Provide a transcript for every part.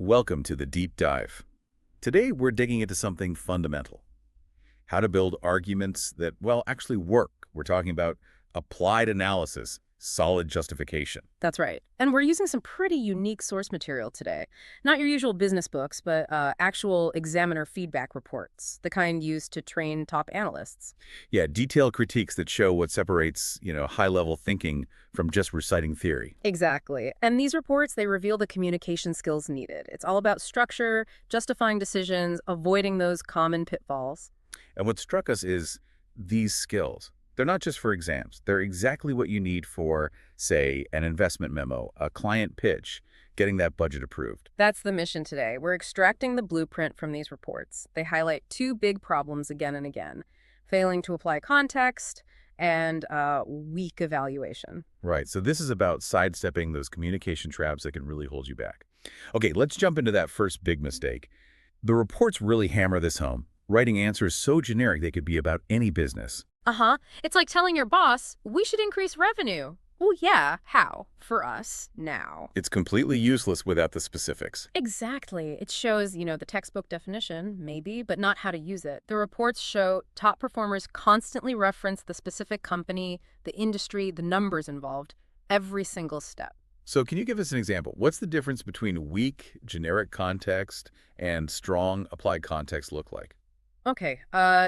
Welcome to the Deep Dive. Today we're digging into something fundamental. How to build arguments that, well, actually work. We're talking about applied analysis, solid justification. That's right. And we're using some pretty unique source material today. Not your usual business books, but actual examiner feedback reports, the kind used to train top analysts. Yeah, detailed critiques that show what separates, high-level thinking from just reciting theory. Exactly. And these reports, they reveal the communication skills needed. It's all about structure, justifying decisions, avoiding those common pitfalls. And what struck us is these skills. They're not just for exams. They're exactly what you need for, say, an investment memo, a client pitch, getting that budget approved. That's the mission today. We're extracting the blueprint from these reports. They highlight two big problems again and again: failing to apply context and weak evaluation. Right, so this is about sidestepping those communication traps that can really hold you back. Okay, let's jump into that first big mistake. The reports really hammer this home, writing answers so generic they could be about any business. Uh-huh. It's like telling your boss, we should increase revenue. Well, yeah, how? For us, now. It's completely useless without the specifics. Exactly. It shows, the textbook definition, maybe, but not how to use it. The reports show top performers constantly reference the specific company, the industry, the numbers involved, every single step. So can you give us an example? What's the difference between weak, generic context and strong, applied context look like? Okay,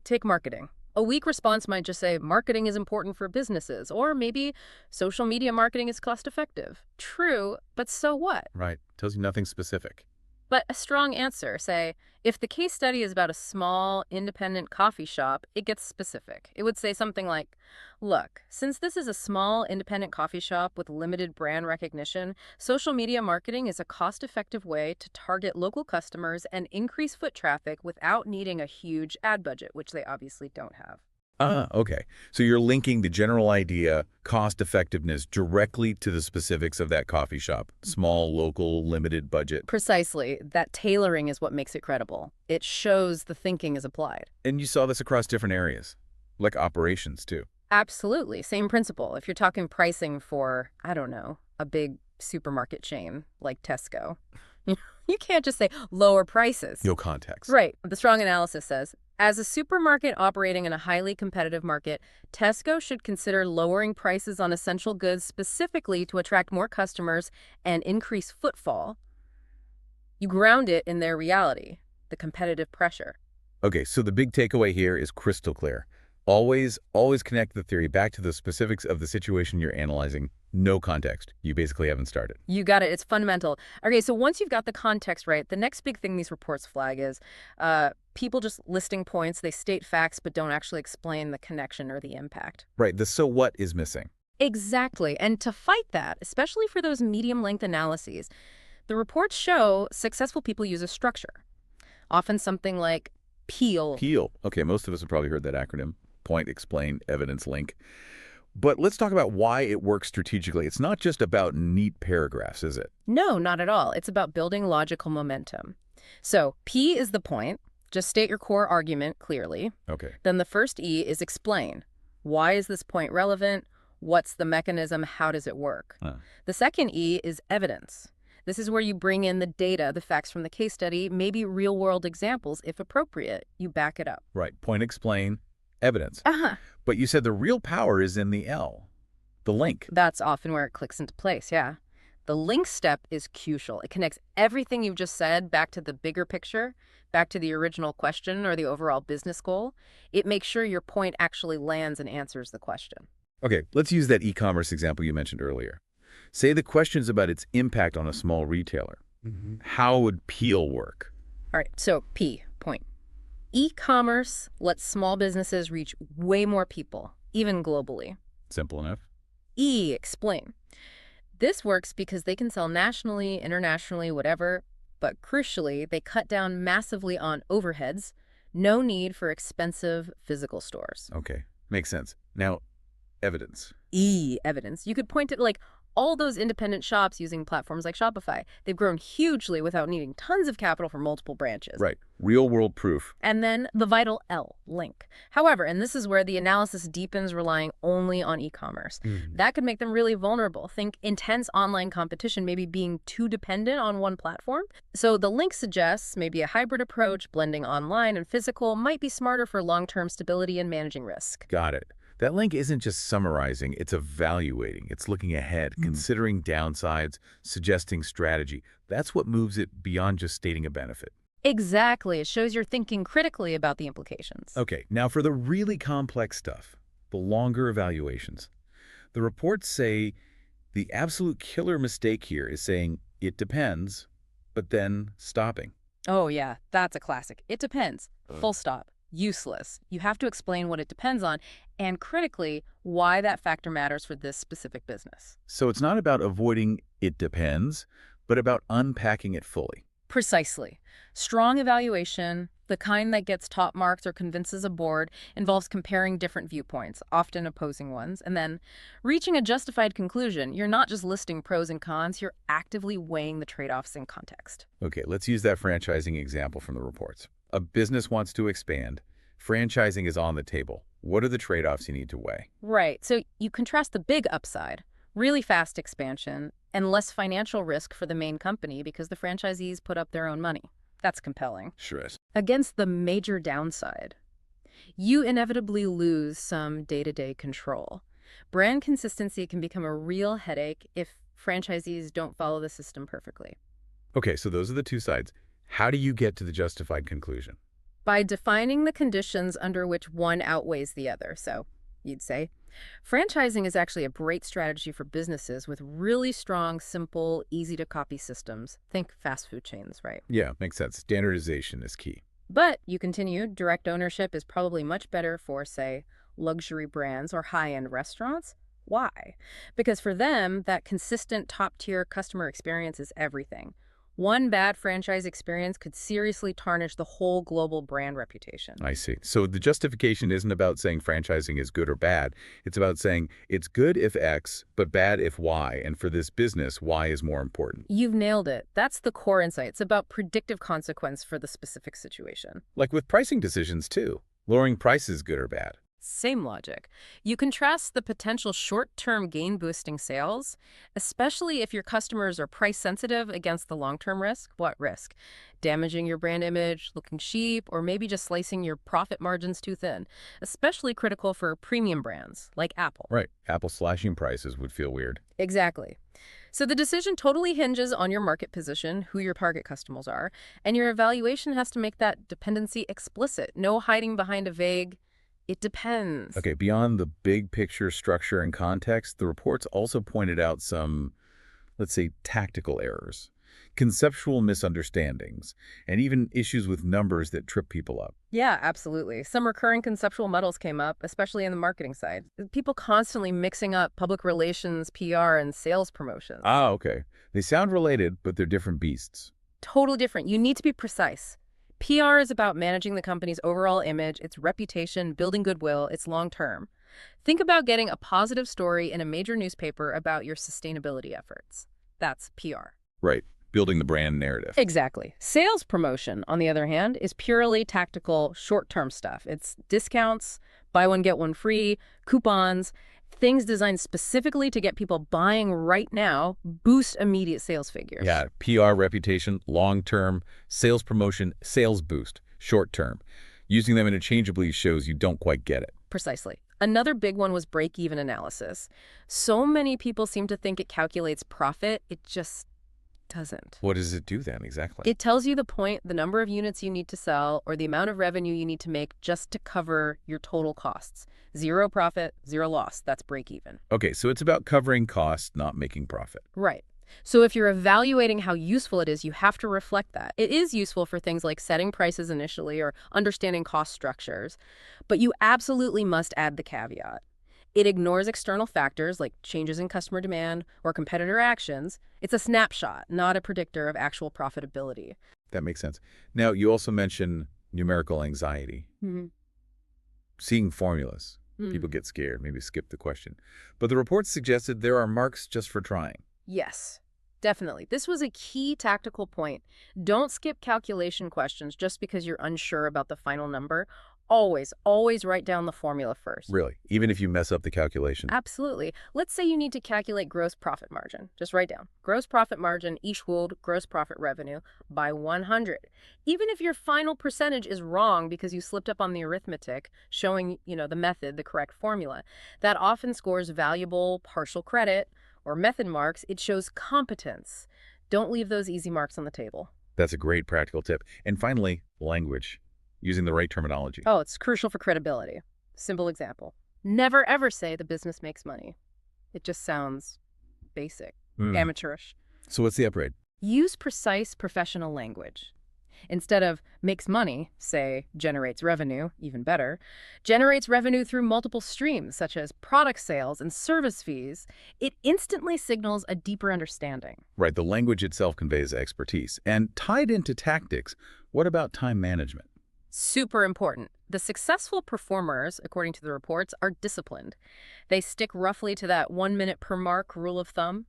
take marketing. A weak response might just say, marketing is important for businesses, or maybe social media marketing is cost-effective. True, but so what? Right. Tells you nothing specific. But a strong answer, say, if the case study is about a small, independent coffee shop, it gets specific. It would say something like, look, since this is a small, independent coffee shop with limited brand recognition, social media marketing is a cost-effective way to target local customers and increase foot traffic without needing a huge ad budget, which they obviously don't have. Okay. So you're linking the general idea, cost effectiveness, directly to the specifics of that coffee shop. Small, local, limited budget. Precisely. That tailoring is what makes it credible. It shows the thinking is applied. And you saw this across different areas, like operations, too. Absolutely. Same principle. If you're talking pricing for, I don't know, a big supermarket chain like Tesco, you can't just say lower prices. No context. Right. The strong analysis says, as a supermarket operating in a highly competitive market, Tesco should consider lowering prices on essential goods specifically to attract more customers and increase footfall. You ground it in their reality, the competitive pressure. Okay, so the big takeaway here is crystal clear. Always connect the theory back to the specifics of the situation you're analyzing. No context. You basically haven't started. You got it. It's fundamental. Okay, so once you've got the context right, the next big thing these reports flag is people just listing points. They state facts but don't actually explain the connection or the impact. Right, the so what is missing. Exactly. And to fight that, especially for those medium-length analyses, the reports show successful people use a structure. Often something like PEAL. PEAL. Okay, most of us have probably heard that acronym. Point, explain, evidence, link. But let's talk about why it works strategically. It's not just about neat paragraphs, is it? No, not at all. It's about building logical momentum. So P is the point. Just state your core argument clearly. Okay. Then the first E is explain. Why is this point relevant? What's the mechanism? How does it work? The second E is evidence. This is where you bring in the data, the facts from the case study, maybe real-world examples if appropriate. You back it up. Right. Point, explain, evidence. Uh-huh. But you said the real power is in the L, the link. That's often where it clicks into place, yeah. The link step is crucial. It connects everything you've just said back to the bigger picture, back to the original question or the overall business goal. It makes sure your point actually lands and answers the question. Okay, let's use that e-commerce example you mentioned earlier. Say the question's about its impact on a small retailer. How would PEAL work? All right, so P, point. E-commerce lets small businesses reach way more people, even globally. Simple enough. E, explain. This works because they can sell nationally, internationally, whatever, but crucially, they cut down massively on overheads. No need for expensive physical stores. Okay, makes sense. Now, evidence. E, evidence. You could point to, like, All those independent shops using platforms like Shopify, they've grown hugely without needing tons of capital for multiple branches. Right. Real-world proof. And then the vital L, link. However, and this is where the analysis deepens relying only on e-commerce. That could make them really vulnerable. Think intense online competition, maybe being too dependent on one platform. So the link suggests maybe a hybrid approach, blending online and physical, might be smarter for long-term stability and managing risk. Got it. That link isn't just summarizing, it's evaluating. It's looking ahead, considering downsides, suggesting strategy. That's what moves it beyond just stating a benefit. Exactly. It shows you're thinking critically about the implications. Okay, now for the really complex stuff, the longer evaluations. The reports say the absolute killer mistake here is saying it depends, but then stopping. Oh, yeah, that's a classic. It depends. Full stop. Useless. You have to explain what it depends on and, critically, why that factor matters for this specific business. So it's not about avoiding it depends, but about unpacking it fully. Precisely. Strong evaluation, the kind that gets top marks or convinces a board, involves comparing different viewpoints, often opposing ones, and then reaching a justified conclusion. You're not just listing pros and cons, you're actively weighing the trade-offs in context. Okay, let's use that franchising example from the reports. A business wants to expand. Franchising is on the table. What are the trade-offs you need to weigh? Right. So you contrast the big upside, really fast expansion, and less financial risk for the main company because the franchisees put up their own money. That's compelling. Sure is. Against the major downside, you inevitably lose some day-to-day control. Brand consistency can become a real headache if franchisees don't follow the system perfectly. Okay, so those are the two sides. How do you get to the justified conclusion? By defining the conditions under which one outweighs the other. So you'd say, franchising is actually a great strategy for businesses with really strong, simple, easy-to-copy systems. Think fast food chains, right? Yeah, makes sense. Standardization is key. But, you continue, direct ownership is probably much better for, say, luxury brands or high-end restaurants. Why? Because for them, that consistent top-tier customer experience is everything. One bad franchise experience could seriously tarnish the whole global brand reputation. I see. So the justification isn't about saying franchising is good or bad. It's about saying it's good if X, but bad if Y. And for this business, Y is more important. You've nailed it. That's the core insight. It's about predictive consequence for the specific situation. Like with pricing decisions, too. Lowering price is good or bad. Same logic. You contrast the potential short-term gain-boosting sales, especially if your customers are price-sensitive against the long-term risk. What risk? Damaging your brand image, looking cheap, or maybe just slicing your profit margins too thin. Especially critical for premium brands like Apple. Right. Apple slashing prices would feel weird. Exactly. So the decision totally hinges on your market position, who your target customers are, and your evaluation has to make that dependency explicit. No hiding behind a vague "it depends." Okay, beyond the big picture structure and context, the reports also pointed out some, let's say, tactical errors, conceptual misunderstandings, and even issues with numbers that trip people up. Yeah, absolutely. Some recurring conceptual muddles came up, especially in the marketing side. People constantly mixing up public relations, PR, and sales promotions. Ah, okay. They sound related, but they're different beasts. Totally different. You need to be precise. PR is about managing the company's overall image, its reputation, building goodwill, its long-term. Think about getting a positive story in a major newspaper about your sustainability efforts. That's PR. Right. Building the brand narrative. Exactly. Sales promotion, on the other hand, is purely tactical, short-term stuff. It's discounts, buy one, get one free, coupons, things designed specifically to get people buying right now, boost immediate sales figures. Yeah, PR reputation, long-term, sales promotion, sales boost, short-term. Using them interchangeably shows you don't quite get it. Precisely. Another big one was break-even analysis. So many people seem to think it calculates profit. It just doesn't. What does it do then exactly? It tells you the number of units you need to sell, or the amount of revenue you need to make just to cover your total costs. Zero profit, zero loss. That's break even. Okay, so it's about covering costs, not making profit. Right. So if you're evaluating how useful it is, you have to reflect that. It is useful for things like setting prices initially or understanding cost structures, but you absolutely must add the caveat. It ignores external factors like changes in customer demand or competitor actions. It's a snapshot, not a predictor of actual profitability. That makes sense. Now, you also mentioned numerical anxiety. Seeing formulas, Mm. People get scared, maybe skip the question. But the report suggested there are marks just for trying. Yes, definitely. This was a key tactical point. Don't skip calculation questions just because you're unsure about the final number. Always, always write down the formula first. Really, even if you mess up the calculation. Absolutely. Let's say you need to calculate gross profit margin. Just write down gross profit margin equaled gross profit revenue by 100. Even if your final percentage is wrong because you slipped up on the arithmetic, showing, the method, the correct formula, that often scores valuable partial credit or method marks. It shows competence. Don't leave those easy marks on the table. That's a great practical tip. And finally, language. Using the right terminology. Oh, it's crucial for credibility. Simple example. Never ever say the business makes money. It just sounds basic, amateurish. So what's the upgrade? Use precise professional language. Instead of makes money, say generates revenue, even better, generates revenue through multiple streams such as product sales and service fees. It instantly signals a deeper understanding. Right, the language itself conveys expertise. And tied into tactics, what about time management? Super important. The successful performers, according to the reports, are disciplined. They stick roughly to that 1 minute per mark rule of thumb.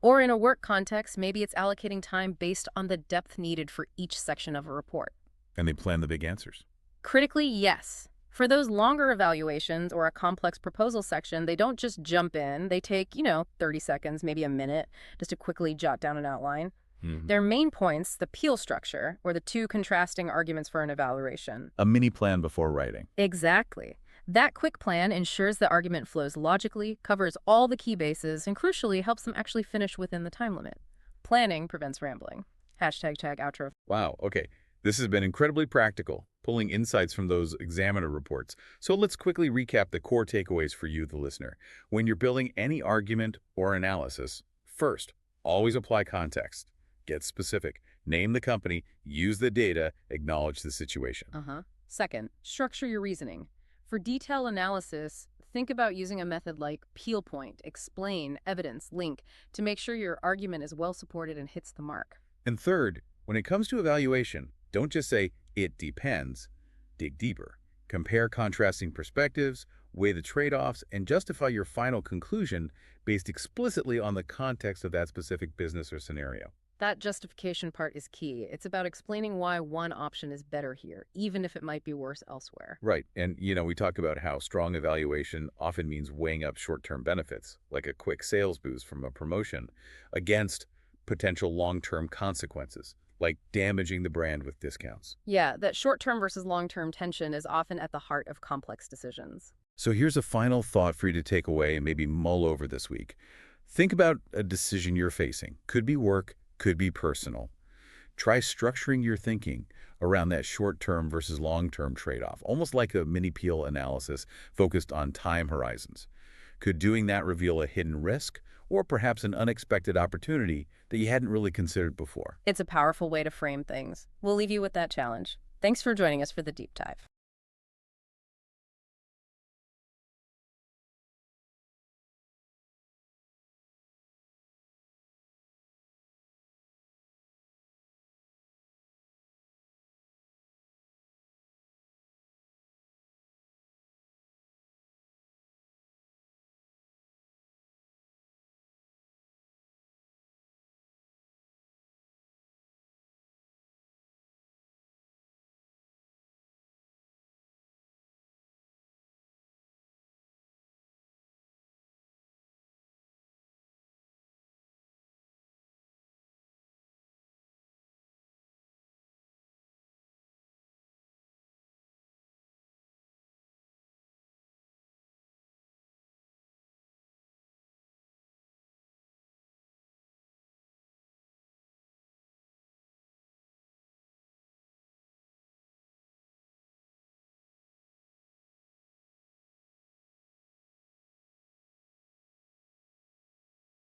Or in a work context, maybe it's allocating time based on the depth needed for each section of a report. And they plan the big answers. Critically, yes. For those longer evaluations or a complex proposal section, they don't just jump in. They take, 30 seconds, maybe a minute, just to quickly jot down an outline. Their main points, the Peel structure, or the two contrasting arguments for an evaluation. A mini plan before writing. Exactly. That quick plan ensures the argument flows logically, covers all the key bases, and crucially helps them actually finish within the time limit. Planning prevents rambling. #outro. Wow, okay. This has been incredibly practical, pulling insights from those examiner reports. So let's quickly recap the core takeaways for you, the listener. When you're building any argument or analysis, first, always apply context. Get specific. Name the company, use the data, acknowledge the situation. Second, structure your reasoning. For detailed analysis, think about using a method like peel point, explain, evidence, link, to make sure your argument is well supported and hits the mark. And third, when it comes to evaluation, don't just say, it depends. Dig deeper. Compare contrasting perspectives, weigh the trade-offs, and justify your final conclusion based explicitly on the context of that specific business or scenario. That justification part is key. It's about explaining why one option is better here, even if it might be worse elsewhere. Right. And, we talk about how strong evaluation often means weighing up short-term benefits, like a quick sales boost from a promotion, against potential long-term consequences, like damaging the brand with discounts. Yeah, that short-term versus long-term tension is often at the heart of complex decisions. So here's a final thought for you to take away and maybe mull over this week. Think about a decision you're facing. Could be work, could be personal. Try structuring your thinking around that short-term versus long-term trade-off, almost like a mini peel analysis focused on time horizons. Could doing that reveal a hidden risk or perhaps an unexpected opportunity that you hadn't really considered before? It's a powerful way to frame things. We'll leave you with that challenge. Thanks for joining us for the deep dive.